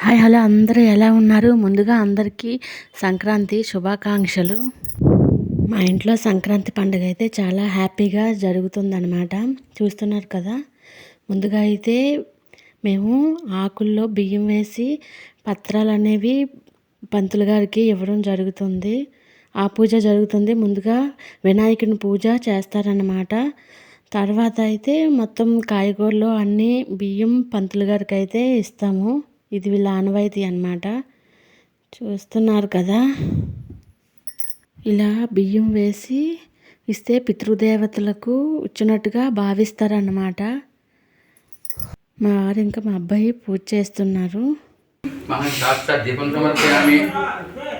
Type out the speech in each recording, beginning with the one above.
Hi hello అందరూ ఎలా ఉన్నారు? ముందుగా అందరికీ సంక్రాంతి శుభాకాంక్షలు. మా ఇంట్లో సంక్రాంతి పండుగ అయితే చాలా హ్యాపీగా జరుగుతుందన్నమాట. చూస్తున్నారు కదా. ముందుగా అయితే మేము ఆకుల్లో బియ్యం వేసి పత్రాలు అనేవి పంతులు గారికి ఇవ్వడం జరుగుతుంది. ఆ పూజ జరుగుతుంది. ముందుగా వినాయకుని పూజ చేస్తారన్నమాట. తర్వాత అయితే మొత్తం కాయగూరలు అన్నీ బియ్యం పంతులు గారికి అయితే ఇస్తాము. ఇది వీళ్ళ ఆనవాయితీ అన్నమాట. చూస్తున్నారు కదా. ఇలా బియ్యం వేసి ఇస్తే పితృదేవతలకు ఇచ్చినట్టుగా భావిస్తారన్నమాట. మా వారు ఇంకా మా అబ్బాయి పూజ చేస్తున్నారు. దీపం సమర్పయామి.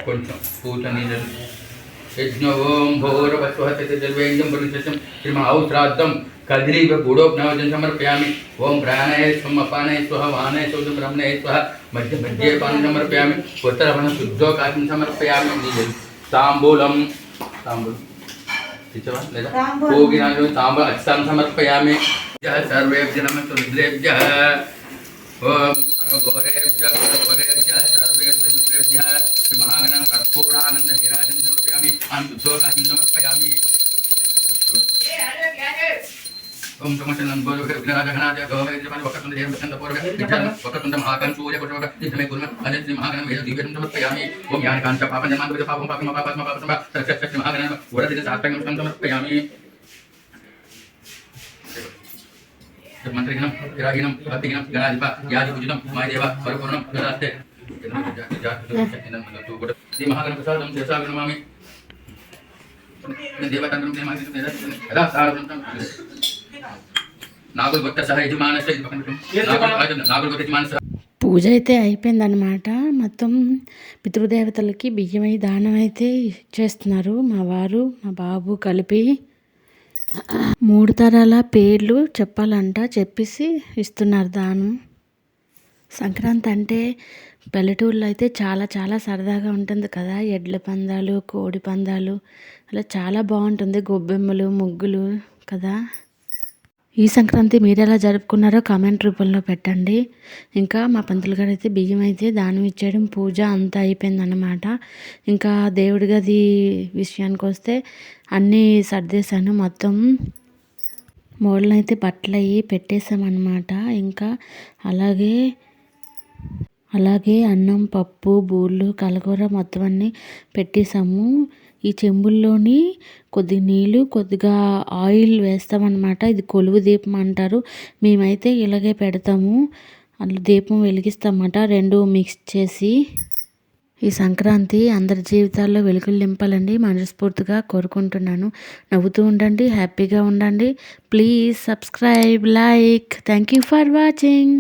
కొంచెం పూజ నీళ్ళు యజ్ఞోం భోరవస్వహత్యం శ్రీమహౌశ్రాద్దం కద్రీవ గూఢోజ్ఞావజం సమర్పయామి. ఓం ప్రాణాయ స్వం అపానాయ స్వహ వానాయ స్వం బ్రహ్మణాయ స్వహ మధ్య మధ్యే పానం సమర్పయామి. ఉత్తరవన శుద్ధోకాశం సమర్పయామి. తాంబూలం లేదా భోగినాలు తాంబూలం అక్షరం సమర్పయామి. సర్వేభ్యో నమః రుద్రేభ్యః. ఓం అఘోరేభ్యః ఘోరేభ్యః సర్వేభ్యో రుద్రేభ్యః మహాగణం కర్పూరానంద నీరాజనం సమర్పయామి. శుద్ధోకాశం సమర్పయామి. ఓం ప్రమోషన్ గోరఘనాథ గోవేద్యమని వకటుండ దేవచంద పూర్వ విద్యాన వకటుండ మహాగణం సూర్య కుటుంబ నిత్యమే కుర్మ అనిత్య మహాగణం వేద దివ్యం సమర్పయామి. ఓం యానికాంచ పాపం జన్మాంతరిత పాపం పాపం పాపం పాపం సత్య మహాగణం వరదిత శాస్త్రం సమర్పయామి. మంత్రిగణం విరాగిణం భక్తిగణం గణాధిప యాది పూజితం మాయదేవ పరిపూర్ణం గదాస్తే శ్రీ మహాగణం ప్రసాదం శేషాగణమామి. దేవతంత్రం యదా సారం పూజ అయితే అయిపోయిందనమాట. మొత్తం పితృదేవతలకి బియ్యమై దానం అయితే ఇచ్చేస్తున్నారు. మా వారు మా బాబు కలిపి 3 తరాల పేర్లు చెప్పాలంట, చెప్పేసి ఇస్తున్నారు దానం. సంక్రాంతి అంటే పల్లెటూరులో అయితే చాలా చాలా సరదాగా ఉంటుంది కదా. ఎడ్ల పందాలు, కోడి పందాలు, అలా చాలా బాగుంటుంది. గొబ్బెమ్మలు, ముగ్గులు కదా. ఈ సంక్రాంతి మీరు ఎలా జరుపుకున్నారో కామెంట్ రూపంలో పెట్టండి. ఇంకా మా పంతులు గారు అయితే బియ్యం అయితే దానం ఇచ్చేయడం, పూజ అంతా అయిపోయిందన్నమాట. ఇంకా దేవుడి గది విషయానికి వస్తే అన్నీ సర్దేశాను. మొత్తం మూలనైతే అయితే బట్టలు అవి పెట్టేసామన్నమాట. ఇంకా అలాగే అన్నం, పప్పు, బూళ్ళు, కలగూర మొత్తం అన్నీ పెట్టేసాము. ఈ చెంబుల్లోని కొద్ది నీళ్ళు, కొద్దిగా ఆయిల్ వేస్తామన్నమాట. ఇది కొలువు దీపం అంటారు. మేమైతే ఇలాగే పెడతాము. అందులో దీపం వెలిగిస్తామన్నమాట. 2 మిక్స్ చేసి. ఈ సంక్రాంతి అందరి జీవితాల్లో వెలుగులు నింపాలండి మనస్ఫూర్తిగా కోరుకుంటున్నాను. నవ్వుతూ ఉండండి, హ్యాపీగా ఉండండి. Please subscribe, like. Thank you for watching.